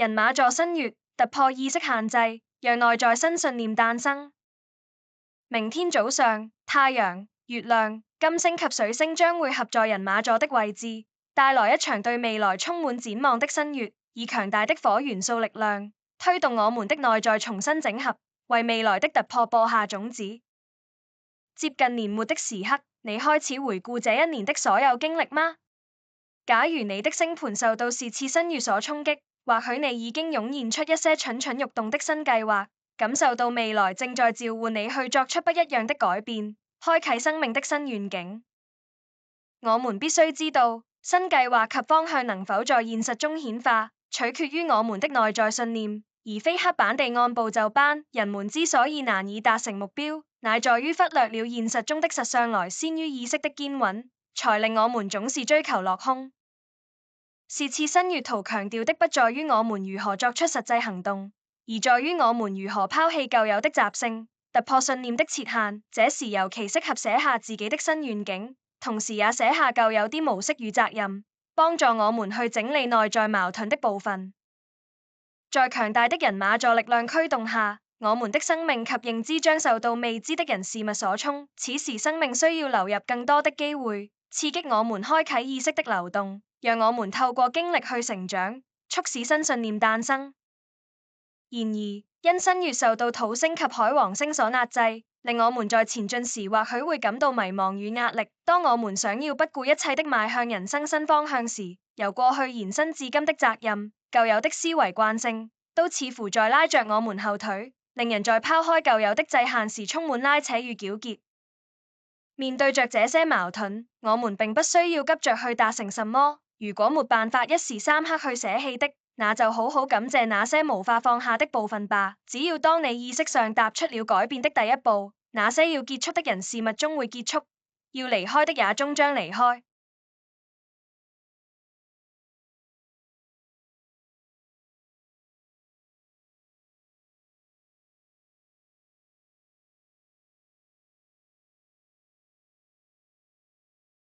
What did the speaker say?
人馬座新月突破意識限制，讓內在新信念誕生。明天早上，太陽、月亮、金星及水星將會合在人馬座的位置，帶來一場對未來充滿展望的新月，以強大的火元素力量推動我們的內在重新整合，為未來的突破播下種子。接近年末的時刻，你開始回顧這一年的所有經歷嗎？假如你的星盤受到是次新月所衝擊，或許你已經湧現出一些蠢蠢欲動的新計劃，感受到未來正在召喚你去作出不一樣的改變，開啟生命的新願景。我們必須知道，新計劃及方向能否在現實中顯化，取決於我們的內在信念，而非刻板地按部就班。人們之所以難以達成目標，乃在於忽略了現實中的實相來先於意識的堅穩，才令我們總是追求落空。是次新月圖強調的不在於我們如何作出實際行動，而在於我們如何拋棄舊有的習性，突破信念的設限。這時尤其適合寫下自己的新願景，同時也寫下舊有啲模式與責任，幫助我們去整理內在矛盾的部分。在強大的人馬座力量驅動下，我們的生命及認知將受到未知的人事物所衝，此時生命需要流入更多的機會，刺激我們開啟意識的流動，讓我們透過經歷去成長，促使新信念誕生。然而，因新月受到土星及海王星所壓制，令我們在前進時或許會感到迷茫與壓力。當我們想要不顧一切的邁向人生新方向時，由過去延伸至今的責任、舊有的思維慣性，都似乎在拉着我們後腿，令人在拋開舊有的制限時充滿拉扯與糾結。面對着這些矛盾，我們並不需要急着去達成什麼。如果沒辦法一時三刻去捨棄的，那就好好感謝那些無法放下的部分吧。只要當你意識上踏出了改變的第一步，那些要結束的人事物終會結束，要離開的也終將離開。